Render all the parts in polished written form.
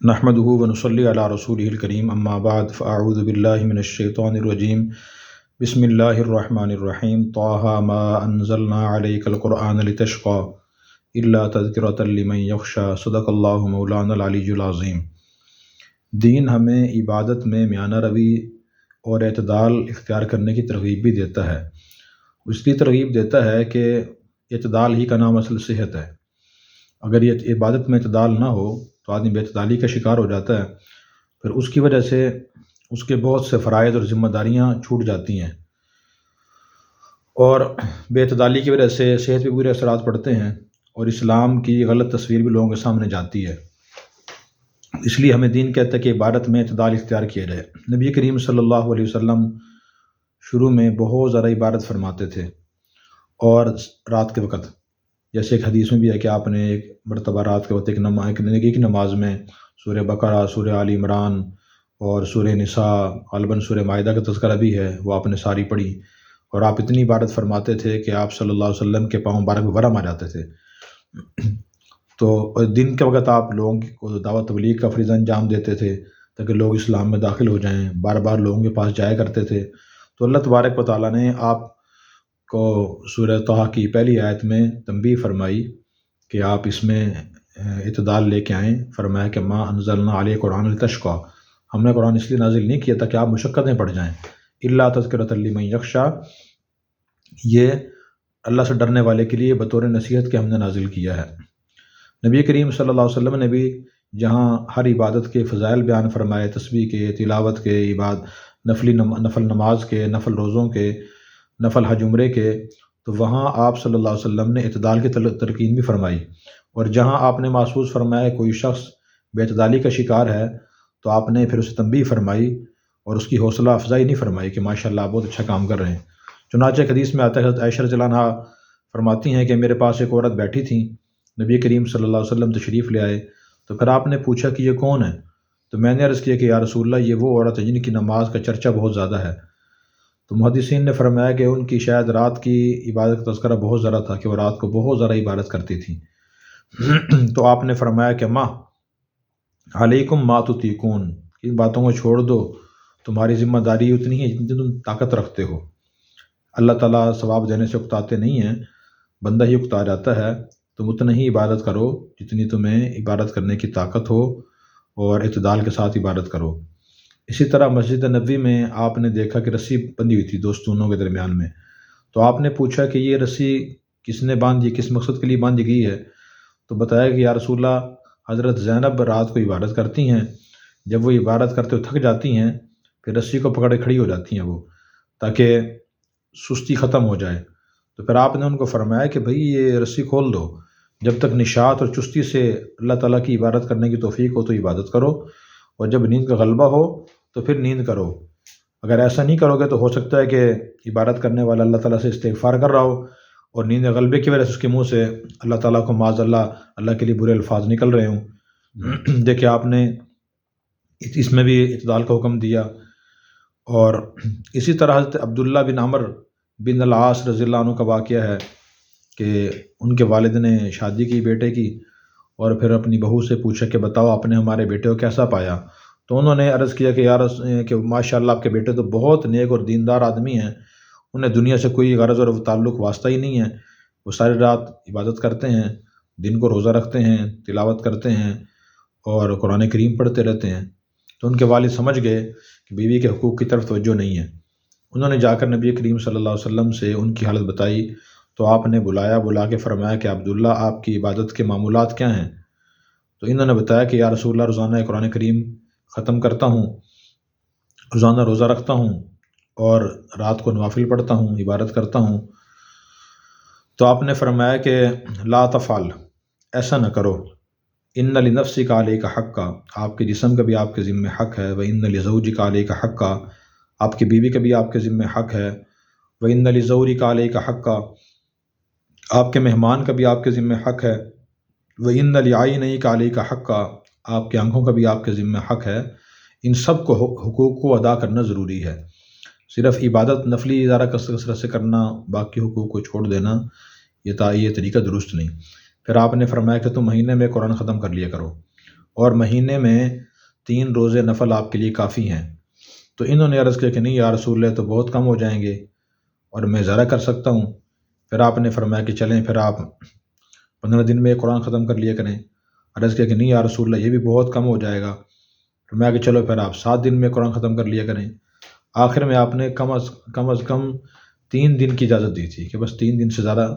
نحمده ونصلی علی رسولہ الکریم اما بعد فاعوذ باللہ من الشیطان الرجیم بسم اللہ الرحمن الرحیم طٰہٰ ما انزلنا علیک القرآن لتشقی الا تذکرۃ لمن یخشی صدق اللہ مولانا العلی العظیم۔ دین ہمیں عبادت میں میانہ روی اور اعتدال اختیار کرنے کی ترغیب بھی دیتا ہے۔ اس لیے ترغیب دیتا ہے کہ اعتدال ہی کا نام اصل صحت ہے۔ اگر یہ عبادت میں اعتدال نہ ہو تو آدمی بے اعتدالی کا شکار ہو جاتا ہے، پھر اس کی وجہ سے اس کے بہت سے فرائض اور ذمہ داریاں چھوٹ جاتی ہیں، اور بے اعتدالی کی وجہ سے صحت پہ برے اثرات پڑتے ہیں اور اسلام کی غلط تصویر بھی لوگوں کے سامنے جاتی ہے۔ اس لیے ہمیں دین کہتا ہے کہ عبادت میں اعتدال اختیار کیا جائے۔ نبی کریم صلی اللہ علیہ وسلم شروع میں بہت زیادہ عبادت فرماتے تھے، اور رات کے وقت جیسے ایک حدیث میں بھی ہے کہ آپ نے ایک مرتبہ رات کے وقت ایک نماز میں سورہ بقرہ، سورہ آل عمران اور سورہ نساء، غالباً سورہ مائدہ کا تذکرہ بھی ہے، وہ آپ نے ساری پڑھی، اور آپ اتنی عبادت فرماتے تھے کہ آپ صلی اللہ علیہ وسلم کے پاؤں مبارک ورم آ جاتے تھے۔ تو دن کے وقت آپ لوگوں کو دعوت تبلیغ کا فریضہ انجام دیتے تھے تاکہ لوگ اسلام میں داخل ہو جائیں، بار بار لوگوں کے پاس جایا کرتے تھے۔ تو اللہ تبارک و تعالیٰ نے آپ کو سورہ طٰہٰ کی پہلی آیت میں تنبیہ فرمائی کہ آپ اس میں اعتدال لے کے آئیں۔ فرمایا کہ ما انزلنا علیک قرآن لتشقی، ہم نے قرآن اس لیے نازل نہیں کیا تاکہ آپ مشقتیں پڑ جائیں، الا تذکرۃ لمن یخشی، یہ اللہ سے ڈرنے والے کے لیے بطور نصیحت کے ہم نے نازل کیا ہے۔ نبی کریم صلی اللہ علیہ وسلم نے بھی جہاں ہر عبادت کے فضائل بیان فرمائے، تسبیح کے، تلاوت کے، نفل نماز کے، نفل روزوں کے، نفل حج عمرے کے، تو وہاں آپ صلی اللہ علیہ وسلم نے اعتدال کی تلقین بھی فرمائی، اور جہاں آپ نے محسوس فرمایا کوئی شخص بے اعتدالی کا شکار ہے تو آپ نے پھر اسے تنبیہ فرمائی اور اس کی حوصلہ افزائی نہیں فرمائی کہ ماشاءاللہ آپ بہت اچھا کام کر رہے ہیں۔ چنانچہ ایک حدیث میں آتا ہے، حضرت عائشہ رضی اللہ عنہا فرماتی ہیں کہ میرے پاس ایک عورت بیٹھی تھی، نبی کریم صلی اللہ علیہ وسلم تشریف لے آئے تو پھر آپ نے پوچھا کہ یہ کون ہے؟ تو میں نے عرض کیا کہ یا رسول اللہ، یہ وہ عورت ہے جن کی نماز کا چرچا بہت زیادہ ہے۔ تو محدثین نے فرمایا کہ ان کی شاید رات کی عبادت کا تذکرہ بہت زیادہ تھا، کہ وہ رات کو بہت زیادہ عبادت کرتی تھی۔ تو آپ نے فرمایا کہ ما علیکم ما تطیقون، ان باتوں کو چھوڑ دو، تمہاری ذمہ داری اتنی ہے جتنی تم طاقت رکھتے ہو۔ اللہ تعالیٰ ثواب دینے سے اکتاتے نہیں ہیں، بندہ ہی اکتا جاتا ہے۔ تم اتنا ہی عبادت کرو جتنی تمہیں عبادت کرنے کی طاقت ہو، اور اعتدال کے ساتھ عبادت کرو۔ اسی طرح مسجد نبوی میں آپ نے دیکھا کہ رسی بندھی ہوئی تھی دو ستونوں کے درمیان میں، تو آپ نے پوچھا کہ یہ رسی کس نے باندھی، کس مقصد کے لیے باندھی گئی ہے؟ تو بتایا کہ یا رسول اللہ، حضرت زینب رات کو عبادت کرتی ہیں، جب وہ عبادت کرتے ہوئے تھک جاتی ہیں پھر رسی کو پکڑے کھڑی ہو جاتی ہیں وہ، تاکہ سستی ختم ہو جائے۔ تو پھر آپ نے ان کو فرمایا کہ بھئی یہ رسی کھول دو، جب تک نشاط اور چستی سے اللہ تعالیٰ کی عبادت کرنے کی توفیق ہو تو عبادت کرو، اور جب نیند کا غلبہ ہو تو پھر نیند کرو۔ اگر ایسا نہیں کرو گے تو ہو سکتا ہے کہ عبادت کرنے والا اللہ تعالیٰ سے استغفار کر رہا ہو، اور نیند غلبے کی وجہ سے اس کے منہ سے اللہ تعالیٰ کو معاذ اللہ کے لیے برے الفاظ نکل رہے ہوں۔ دیکھیں آپ نے اس میں بھی اعتدال کا حکم دیا۔ اور اسی طرح حضرت عبداللہ بن عمر بن العاص رضی اللہ عنہ کا واقعہ ہے کہ ان کے والد نے شادی کی بیٹے کی، اور پھر اپنی بہو سے پوچھا کہ بتاؤ آپ نے ہمارے بیٹے کو کیسا پایا؟ تو انہوں نے عرض کیا کہ ماشاءاللہ آپ کے بیٹے تو بہت نیک اور دیندار آدمی ہیں، انہیں دنیا سے کوئی غرض اور تعلق واسطہ ہی نہیں ہے، وہ ساری رات عبادت کرتے ہیں، دن کو روزہ رکھتے ہیں، تلاوت کرتے ہیں اور قرآن کریم پڑھتے رہتے ہیں۔ تو ان کے والد سمجھ گئے کہ بیوی کے حقوق کی طرف توجہ نہیں ہے۔ انہوں نے جا کر نبی کریم صلی اللہ علیہ وسلم سے ان کی حالت بتائی، تو آپ نے بلا کے فرمایا کہ عبداللہ آپ کی عبادت کے معمولات کیا ہیں؟ تو انہوں نے بتایا کہ یا رسول اللہ، روزانہ قرآن کریم ختم کرتا ہوں، روزانہ روزہ رکھتا ہوں، اور رات کو نوافل پڑھتا ہوں، عبادت کرتا ہوں۔ تو آپ نے فرمایا کہ لا تفعل، ایسا نہ کرو، ان لنفسک علیک حقا، آپ کے جسم کا بھی آپ کے ذمہ حق ہے، وان لزوجک علیک حقا، آپ کی بیوی کا بھی آپ کے ذمہ حق ہے، وان لزورک علیک حقا، آپ کے مہمان کا بھی آپ کے ذمہ حق ہے، وان لعینیک علیک حقا، آپ کی آنکھوں کا بھی آپ کے ذمہ حق ہے۔ ان سب کو حقوق کو ادا کرنا ضروری ہے۔ صرف عبادت نفلی ادارہ کثرت سے کرنا، باقی حقوق کو چھوڑ دینا، یہ طریقہ درست نہیں۔ پھر آپ نے فرمایا کہ تم مہینے میں قرآن ختم کر لیا کرو، اور مہینے میں 3 روزے نفل آپ کے لیے کافی ہیں۔ تو انہوں نے عرض کیا کہ نہیں یا رسول اللہ، تو بہت کم ہو جائیں گے اور میں زیادہ کر سکتا ہوں۔ پھر آپ نے فرمایا کہ چلیں پھر آپ 15 دن میں قرآن ختم کر لیا کریں۔ عرض کیا کہ نہیں یا رسول اللہ، یہ بھی بہت کم ہو جائے گا۔ فرمایا کہ چلو پھر آپ 7 دن میں قرآن ختم کر لیا کریں۔ آخر میں آپ نے کم از کم 3 دن کی اجازت دی تھی کہ بس 3 دن سے زیادہ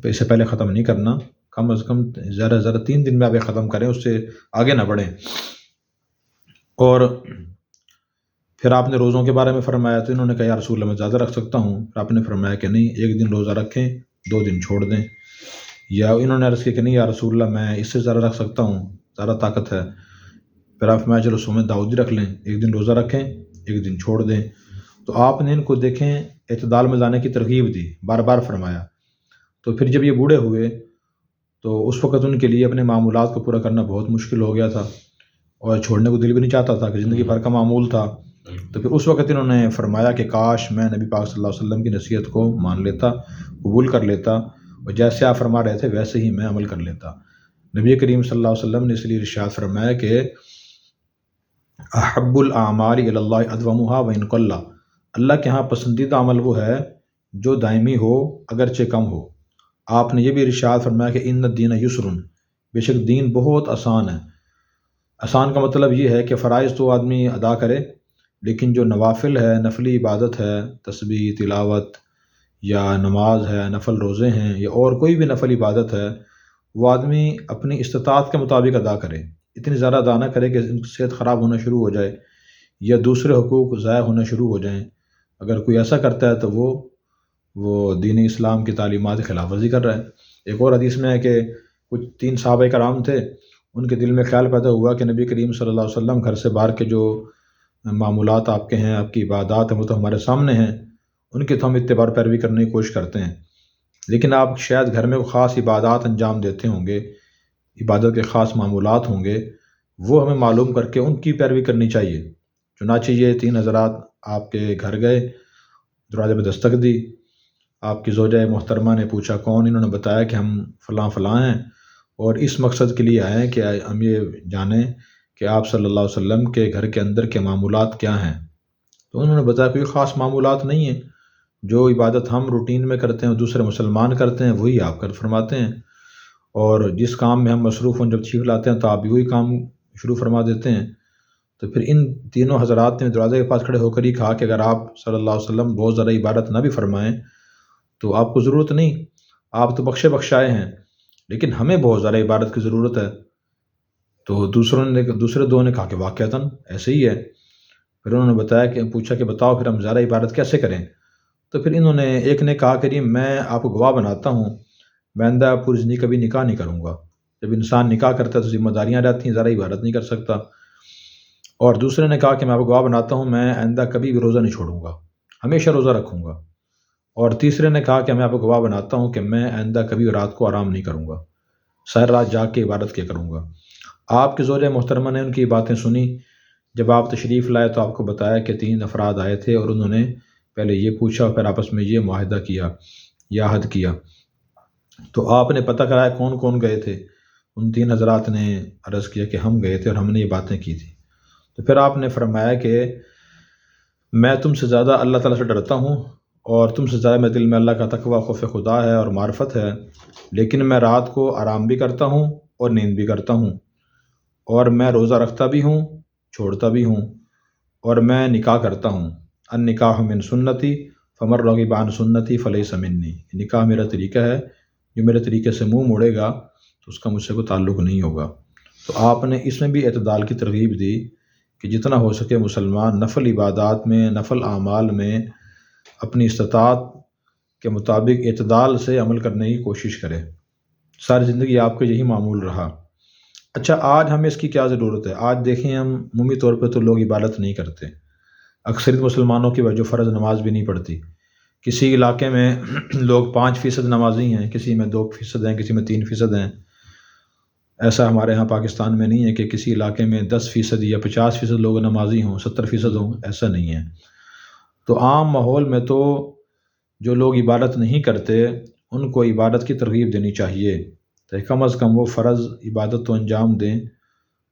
اس سے پہلے ختم نہیں کرنا، کم از کم زیادہ سے زیادہ 3 دن میں آپ یہ ختم کریں، اس سے آگے نہ بڑھیں۔ اور پھر آپ نے روزوں کے بارے میں فرمایا تو انہوں نے کہا یا رسول اللہ میں زیادہ رکھ سکتا ہوں۔ پھر آپ نے فرمایا کہ نہیں، 1 دن روزہ رکھیں، 2 دن چھوڑ دیں۔ یا انہوں نے عرض کیا کہ نہیں یا رسول اللہ میں اس سے زیادہ رکھ سکتا ہوں، زیادہ طاقت ہے۔ پھر آپ فرمایا چلو صوم داؤدی رکھ لیں، 1 دن روزہ رکھیں، 1 دن چھوڑ دیں۔ تو آپ نے ان کو دیکھیں اعتدال میں لانے کی ترغیب دی، بار بار فرمایا۔ تو پھر جب یہ بوڑھے ہوئے تو اس وقت ان کے لیے اپنے معمولات کو پورا کرنا بہت مشکل ہو گیا تھا اور چھوڑنے کو دل بھی نہیں چاہتا تھا کہ زندگی بھر کا معمول تھا۔ تو پھر اس وقت انہوں نے فرمایا کہ کاش میں نبی پاک صلی اللہ علیہ وسلم کی نصیحت کو مان لیتا، قبول کر لیتا، اور جیسے آپ فرما رہے تھے ویسے ہی میں عمل کر لیتا۔ نبی کریم صلی اللہ علیہ وسلم نے اس لیے ارشاد فرمایا کہ احب الاعمال الی اللہ ادومها وان قل، اللہ کے ہاں پسندیدہ عمل وہ ہے جو دائمی ہو اگرچہ کم ہو۔ آپ نے یہ بھی ارشاد فرمایا کہ ان الدین یسر، بے شک دین بہت آسان ہے۔ آسان کا مطلب یہ ہے کہ فرائض تو آدمی ادا کرے، لیکن جو نوافل ہے، نفلی عبادت ہے، تسبیح، تلاوت یا نماز ہے، نفل روزے ہیں یا اور کوئی بھی نفل عبادت ہے، وہ آدمی اپنی استطاعت کے مطابق ادا کرے، اتنی زیادہ ادا نہ کرے کہ صحت خراب ہونا شروع ہو جائے یا دوسرے حقوق ضائع ہونا شروع ہو جائیں۔ اگر کوئی ایسا کرتا ہے تو وہ دین اسلام کی تعلیمات کی خلاف ورزی کر رہا ہے۔ ایک اور حدیث میں ہے کہ کچھ 3 صحابہ کرام تھے، ان کے دل میں خیال پیدا ہوا کہ نبی کریم صلی اللہ علیہ وسلم گھر سے باہر کے جو معمولات آپ کے ہیں، آپ کی عبادات ہیں، وہ تو ہمارے سامنے ہیں، ان کی تو ہم اتباع پیروی کرنے کی کوشش کرتے ہیں، لیکن آپ شاید گھر میں وہ خاص عبادات انجام دیتے ہوں گے، عبادت کے خاص معمولات ہوں گے، وہ ہمیں معلوم کر کے ان کی پیروی کرنی چاہیے۔ چنانچہ یہ 3 حضرات آپ کے گھر گئے، دروازے پہ دستک دی، آپ کی زوجہ محترمہ نے پوچھا کون؟ انہوں نے بتایا کہ ہم فلاں فلاں ہیں اور اس مقصد کے لیے آئے ہیں کہ ہم یہ جانیں کہ آپ صلی اللہ علیہ وسلم کے گھر کے اندر کے معمولات کیا ہیں۔ تو انہوں نے بتایا کوئی خاص معمولات نہیں ہیں، جو عبادت ہم روٹین میں کرتے ہیں دوسرے مسلمان کرتے ہیں وہی آپ کر فرماتے ہیں، اور جس کام میں ہم مصروف ہوں جب تشریف لاتے ہیں تو آپ بھی وہی کام شروع فرما دیتے ہیں۔ تو پھر ان تینوں حضرات نے دروازے کے پاس کھڑے ہو کر ہی کہا کہ اگر آپ صلی اللہ علیہ وسلم بہت زیادہ عبادت نہ بھی فرمائیں تو آپ کو ضرورت نہیں، آپ تو بخشے بخشائے ہیں، لیکن ہمیں بہت زیادہ عبادت کی ضرورت ہے۔ تو دوسرے 2 نے کہا کہ واقعتاً ایسے ہی ہے۔ پھر انہوں نے بتایا کہ پوچھا کہ بتاؤ پھر ہم زیادہ عبادت کیسے کریں؟ تو پھر انہوں نے ایک نے کہا کہ میں آپ کو گواہ بناتا ہوں، میں آئندہ پوری زندگی کبھی نکاح نہیں کروں گا۔ جب انسان نکاح کرتا ہے تو ذمہ داریاں رہتی ہیں، زیادہ عبادت نہیں کر سکتا۔ اور دوسرے نے کہا کہ میں آپ کو گواہ بناتا ہوں، میں آئندہ کبھی بھی روزہ نہیں چھوڑوں گا، ہمیشہ روزہ رکھوں گا۔ اور تیسرے نے کہا کہ میں آپ کو گواہ بناتا ہوں کہ میں آئندہ کبھی رات کو آرام نہیں کروں گا، ساری رات جاگ کے عبادت کیا کروں گا۔ آپ کی زوجہ محترمہ نے ان کی باتیں سنی۔ جب آپ تشریف لائے تو آپ کو بتایا کہ 3 افراد آئے تھے اور انہوں نے پہلے یہ پوچھا اور پھر آپس میں یہ معاہدہ کیا یا عہد کیا۔ تو آپ نے پتہ کرایا کون کون گئے تھے؟ ان 3 حضرات نے عرض کیا کہ ہم گئے تھے اور ہم نے یہ باتیں کی تھی۔ تو پھر آپ نے فرمایا کہ میں تم سے زیادہ اللہ تعالیٰ سے ڈرتا ہوں اور تم سے زیادہ میرے دل میں اللہ کا تقویٰ خوف خدا ہے اور معرفت ہے، لیکن میں رات کو آرام بھی کرتا ہوں اور نیند بھی کرتا ہوں، اور میں روزہ رکھتا بھی ہوں، چھوڑتا بھی ہوں، اور میں نکاح کرتا ہوں۔ النکاح من سنتی فمن رغب عن سنتی فلیس منی، نکاح میرا طریقہ ہے، جو میرے طریقے سے منہ موڑے گا تو اس کا مجھ سے کوئی تعلق نہیں ہوگا۔ تو آپ نے اس میں بھی اعتدال کی ترغیب دی کہ جتنا ہو سکے مسلمان نفل عبادات میں، نفل اعمال میں اپنی استطاعت کے مطابق اعتدال سے عمل کرنے کی کوشش کرے۔ ساری زندگی آپ کا یہی معمول رہا۔ اچھا، آج ہمیں اس کی کیا ضرورت ہے؟ آج دیکھیں ہم عمومی طور پہ تو لوگ عبادت نہیں کرتے، اکثریت مسلمانوں کی وجہ فرض نماز بھی نہیں پڑھتی۔ کسی علاقے میں لوگ 5% نمازی ہیں، کسی میں 2% ہیں، کسی میں 3% ہیں۔ ایسا ہمارے ہاں پاکستان میں نہیں ہے کہ کسی علاقے میں 10% یا 50% لوگ نمازی ہوں، 70% ہوں، ایسا نہیں ہے۔ تو عام ماحول میں تو جو لوگ عبادت نہیں کرتے ان کو عبادت کی ترغیب دینی چاہیے، تو کم از کم وہ فرض عبادت تو انجام دیں،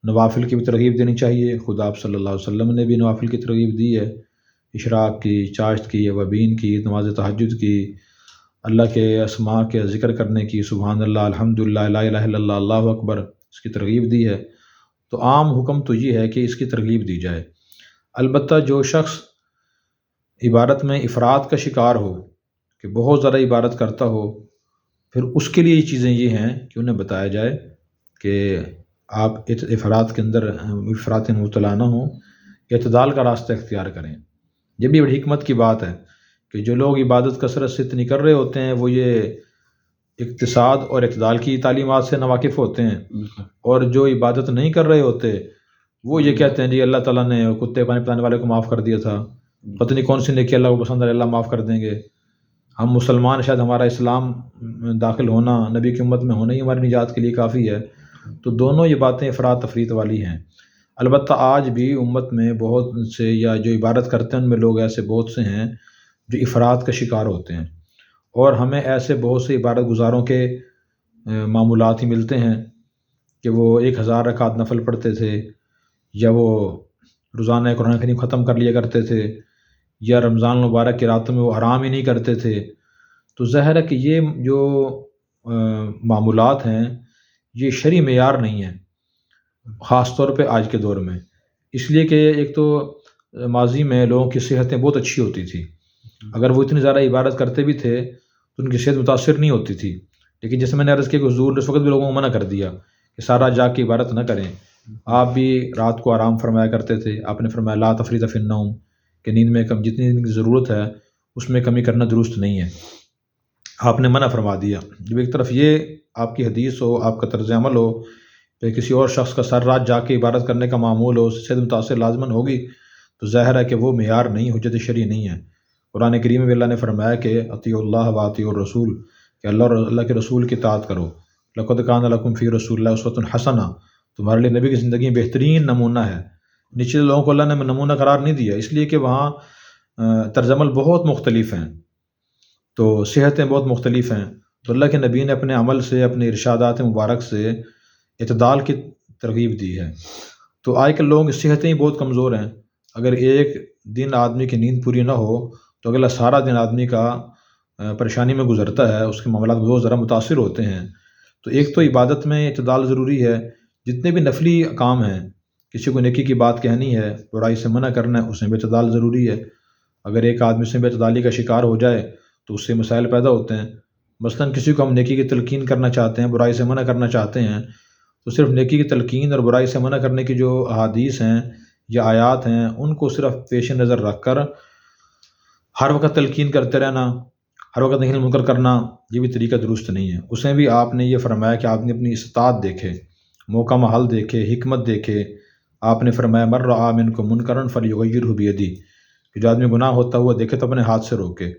نوافل کی بھی ترغیب دینی چاہیے، خود آپ صلی اللہ علیہ وسلم نے بھی نوافل کی ترغیب دی ہے، اشراق کی، چاشت کی، وبین کی، نماز تہجد کی، اللہ کے اسماء کے ذکر کرنے کی، سبحان اللہ، الحمدللہ، لا الہ الا اللہ، اللہ اکبر، اس کی ترغیب دی ہے۔ تو عام حکم تو یہ ہے کہ اس کی ترغیب دی جائے۔ البتہ جو شخص عبادت میں افراد کا شکار ہو کہ بہت زیادہ عبادت کرتا ہو، پھر اس کے لیے یہ چیزیں یہ ہیں کہ انہیں بتایا جائے کہ آپ افراد کے اندر افراط میں مبتلا نہ ہوں، اعتدال کا راستہ اختیار کریں۔ یہ بھی بڑی حکمت کی بات ہے کہ جو لوگ عبادت کثرت سے اتنی کر رہے ہوتے ہیں وہ یہ اقتصاد اور اعتدال کی تعلیمات سے ناواقف ہوتے ہیں، اور جو عبادت نہیں کر رہے ہوتے وہ یہ کہتے ہیں جی اللہ تعالیٰ نے کتے پانی پلانے والے کو معاف کر دیا تھا، پتہ نہیں کون سی نیکی اللہ کو پسند ہے، اللہ معاف کر دیں گے، ہم مسلمان شاید ہمارا اسلام داخل ہونا، نبی کی امت میں ہونا ہی ہماری نجات کے لیے کافی ہے۔ تو دونوں یہ باتیں افراط تفریط والی ہیں۔ البتہ آج بھی امت میں بہت سے یا جو عبادت کرتے ہیں ان میں لوگ ایسے بہت سے ہیں جو افراط کا شکار ہوتے ہیں، اور ہمیں ایسے بہت سے عبادت گزاروں کے معمولات ہی ملتے ہیں کہ وہ 1000 رکعت نفل پڑھتے تھے، یا وہ روزانہ قرآن کریم ختم کر لیا کرتے تھے، یا رمضان المبارک کی راتوں میں وہ آرام ہی نہیں کرتے تھے۔ تو ظاہر ہے کہ یہ جو معمولات ہیں یہ شرعی معیار نہیں ہیں، خاص طور پہ آج کے دور میں، اس لیے کہ ایک تو ماضی میں لوگوں کی صحتیں بہت اچھی ہوتی تھی، اگر وہ اتنی زیادہ عبادت کرتے بھی تھے تو ان کی صحت متاثر نہیں ہوتی تھی، لیکن جیسے میں نے عرض کیا کہ حضور نے اس وقت بھی لوگوں کو منع کر دیا کہ سارا جاگ کے عبادت نہ کریں، آپ بھی رات کو آرام فرمایا کرتے تھے۔ آپ نے فرمایا لا تفریط فی النوم، کہ نیند میں جتنی نیند کی ضرورت ہے اس میں کمی کرنا درست نہیں ہے، آپ نے منع فرما دیا۔ جب ایک طرف یہ آپ کی حدیث ہو، آپ کا طرز عمل ہو، پھر کسی اور شخص کا سر رات جا کے عبادت کرنے کا معمول ہو، اس سے صحت متاثر لازماً ہوگی، تو ظاہر ہے کہ وہ معیار نہیں، حجت شرعی نہیں ہے۔ قرآن کریم میں اللہ نے فرمایا کہ اطیعوا اللہ و اطیعوا الرسول، کہ اللہ اور اللہ کے رسول کی اطاعت کرو۔ لقد کان لکم فی رسول اللہ اسوۃ حسنہ، تمہارے لیے نبی کی زندگی میں بہترین نمونہ ہے۔ نیچے لوگوں کو اللہ نے نمونہ قرار نہیں دیا، اس لیے کہ وہاں طرز عمل بہت مختلف ہیں، تو صحتیں بہت مختلف ہیں، تو اللہ کے نبی نے اپنے عمل سے، اپنے ارشادات مبارک سے اعتدال کی ترغیب دی ہے۔ تو آج کل لوگوں کی صحتیں ہی بہت کمزور ہیں، اگر ایک دن آدمی کی نیند پوری نہ ہو تو اگلا سارا دن آدمی کا پریشانی میں گزرتا ہے، اس کے معاملات بہت ذرا متاثر ہوتے ہیں۔ تو ایک تو عبادت میں اعتدال ضروری ہے، جتنے بھی نفلی کام ہیں، کسی کو نیکی کی بات کہنی ہے، برائی سے منع کرنا ہے، اس میں بھی اعتدال ضروری ہے۔ اگر ایک آدمی سے بھی اعتدالی کا شکار ہو جائے تو اس سے مسائل پیدا ہوتے ہیں۔ مثلاً کسی کو ہم نیکی کی تلقین کرنا چاہتے ہیں، برائی سے منع کرنا چاہتے ہیں، تو صرف نیکی کی تلقین اور برائی سے منع کرنے کی جو احادیث ہیں یا آیات ہیں ان کو صرف پیش نظر رکھ کر ہر وقت تلقین کرتے رہنا، ہر وقت نہی منکر کرنا، یہ بھی طریقہ درست نہیں ہے۔ اس میں بھی آپ نے یہ فرمایا کہ آپ نے اپنی استطاعت دیکھے، موقع محل دیکھے، حکمت دیکھے۔ آپ نے فرمایا من رأى منکم منکرا فلیغیرہ بیدہ، کہ جو آدمی گناہ ہوتا ہوا دیکھے تو اپنے ہاتھ سے روکے۔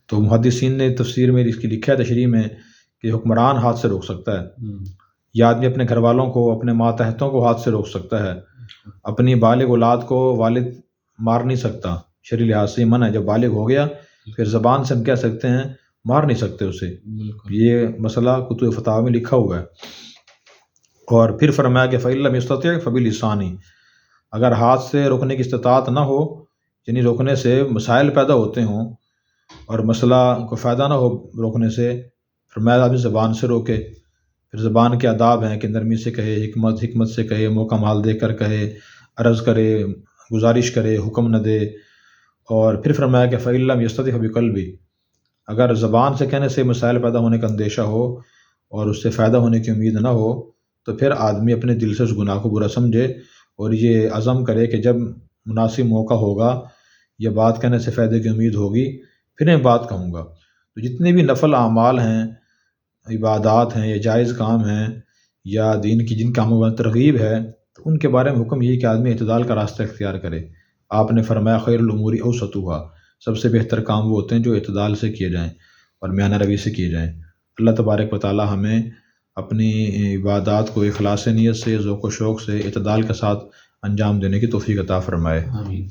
تو محدثین نے تفسیر میں اس کی لکھا ہے تشریح میں کہ حکمران ہاتھ سے روک سکتا ہے، یا آدمی اپنے گھر والوں کو، اپنے ماتحتوں کو ہاتھ سے روک سکتا ہے، اپنی بالغ اولاد کو والد مار نہیں سکتا، شرعی لحاظ سے منع ہے۔ جب بالغ ہو گیا پھر زبان سے ہم کہہ سکتے ہیں، مار نہیں سکتے اسے، یہ مسئلہ کتب فتاوی میں لکھا ہوا ہے۔ اور پھر فرمایا کہ فَإِن لَّمْ يَسْتَطِعْ فَبِلِسَانِهِ، اگر ہاتھ سے روکنے کی استطاعت نہ ہو، یعنی روکنے سے مسائل پیدا ہوتے ہوں اور مسئلہ کو فائدہ نہ ہو روکنے سے، فرمایا آدمی زبان سے روکے۔ پھر زبان کے آداب ہیں کہ نرمی سے کہے، حکمت سے کہے، موقع مال دے کر کہے، عرض کرے، گزارش کرے، حکم نہ دے۔ اور پھر فرمایا کہ فَإِن لَّمْ يَسْتَطِعْ فَبِقَلْبِهِ، اگر زبان سے کہنے سے مسائل پیدا ہونے کا اندیشہ ہو اور اس سے فائدہ ہونے کی امید نہ ہو، تو پھر آدمی اپنے دل سے اس گناہ کو برا سمجھے اور یہ عزم کرے کہ جب مناسب موقع ہوگا یا بات کہنے سے فائدے کی امید ہوگی پھر میں بات کہوں گا۔ تو جتنے بھی نفل اعمال ہیں، عبادات ہیں، یا جائز کام ہیں، یا دین کی جن کاموں میں ترغیب ہے، تو ان کے بارے میں حکم یہ کہ آدمی اعتدال کا راستہ اختیار کرے۔ آپ نے فرمایا خیر الامور اوسطها، سب سے بہتر کام وہ ہوتے ہیں جو اعتدال سے کیے جائیں اور میانہ روی سے کیے جائیں۔ اللہ تبارک و تعالی ہمیں اپنی عبادات کو اخلاص نیت سے، ذوق و شوق سے، اعتدال کے ساتھ انجام دینے کی توفیق عطا فرمائے۔ آمین۔